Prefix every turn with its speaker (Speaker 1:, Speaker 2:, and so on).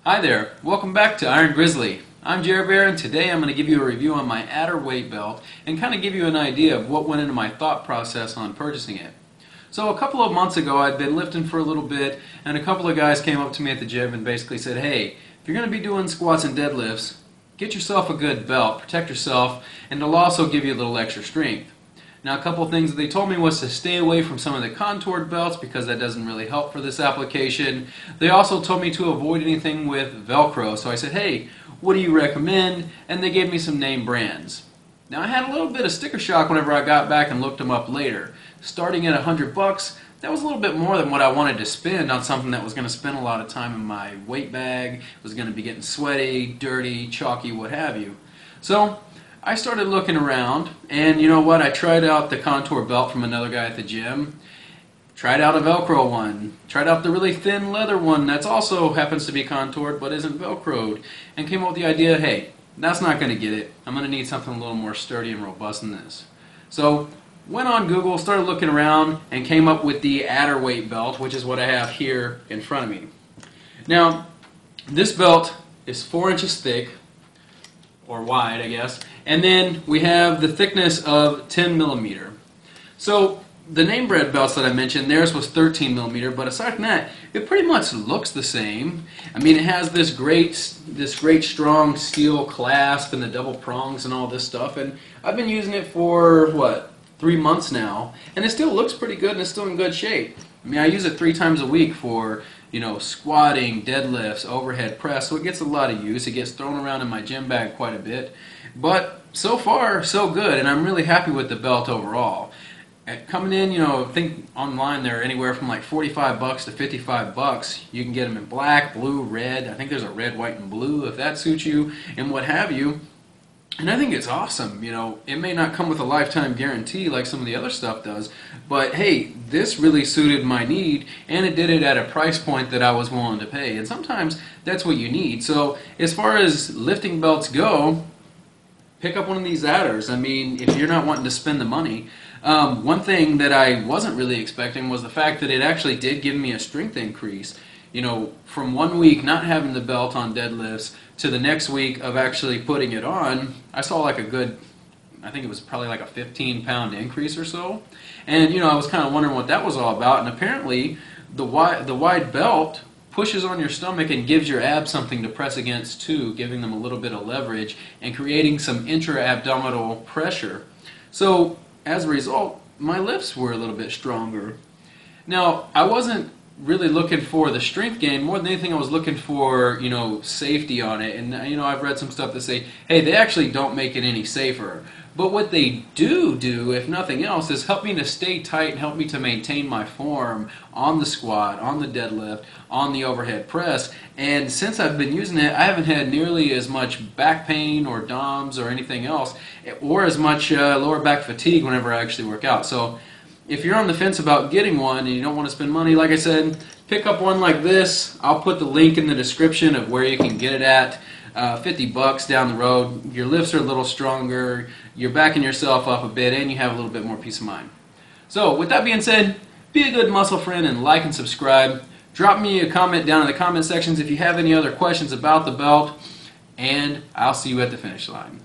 Speaker 1: Hi there, welcome back to Iron Grizzly. I'm Ader, and today I'm going to give you a review on my Ader weight belt and kind of give you an idea of what went into my thought process on purchasing it. So a couple of months ago I'd been lifting for a little bit, and a couple of guys came up to me at the gym and basically said, hey, if you're going to be doing squats and deadlifts, get yourself a good belt, protect yourself, and it'll also give you a little extra strength. Now, a couple of things that they told me was to stay away from some of the contoured belts because that doesn't really help for this application. They also told me to avoid anything with Velcro, so I said, hey, what do you recommend? And they gave me some name brands. Now, I had a little bit of sticker shock whenever I got back and looked them up later. Starting at $100, that was a little bit more than what I wanted to spend on something that was going to spend a lot of time in my weight bag, was going to be getting sweaty, dirty, chalky, what have you. So I started looking around, and you know what? I tried out the contour belt from another guy at the gym, tried out a Velcro one, tried out the really thin leather one that's also happens to be contoured but isn't Velcroed, and came up with the idea, hey, that's not going to get it. I'm going to need something a little more sturdy and robust than this. So went on Google, started looking around, and came up with the Ader weight belt, which is what I have here in front of me. Now, this belt is 4 inches thick, or wide, I guess, and then we have the thickness of 10 millimeter. So the name brand belts that I mentioned, theirs was 13 millimeter, but aside from that, it pretty much looks the same. I mean, it has this great strong steel clasp and the double prongs and all this stuff, and I've been using it for, what, 3 months now, and it still looks pretty good and it's still in good shape. I mean, I use it 3 times a week for, squatting, deadlifts, overhead press, so it gets a lot of use. It gets thrown around in my gym bag quite a bit. But so far, so good, and I'm really happy with the belt overall. Coming in, I think online they're anywhere from like $45 to $55. You can get them in black, blue, red. I think there's a red, white, and blue if that suits you, and what have you. And I think it's awesome. It may not come with a lifetime guarantee like some of the other stuff does, but hey, this really suited my need, and it did it at a price point that I was willing to pay. And sometimes that's what you need. So as far as lifting belts go, pick up one of these Aders. I mean, if you're not wanting to spend the money. One thing that I wasn't really expecting was the fact that it actually did give me a strength increase. From 1 week not having the belt on deadlifts to the next week of actually putting it on, I saw like a good, I think it was probably like a 15-pound increase or so. And I was kind of wondering what that was all about. And apparently the wide belt pushes on your stomach and gives your abs something to press against too, giving them a little bit of leverage and creating some intra-abdominal pressure. So as a result, my lifts were a little bit stronger. Now, I wasn't really looking for the strength gain. More than anything, I was looking for, safety on it. And, I've read some stuff that say, hey, they actually don't make it any safer. But what they do, if nothing else, is help me to stay tight and help me to maintain my form on the squat, on the deadlift, on the overhead press. And since I've been using it, I haven't had nearly as much back pain or DOMS or anything else, or as much lower back fatigue whenever I actually work out. So if you're on the fence about getting one and you don't want to spend money, like I said, pick up one like this. I'll put the link in the description of where you can get it at. $50 down the road. Your lifts are a little stronger, you're backing yourself up a bit, and you have a little bit more peace of mind. So with that being said, be a good muscle friend and like and subscribe. Drop me a comment down in the comment sections if you have any other questions about the belt, and I'll see you at the finish line.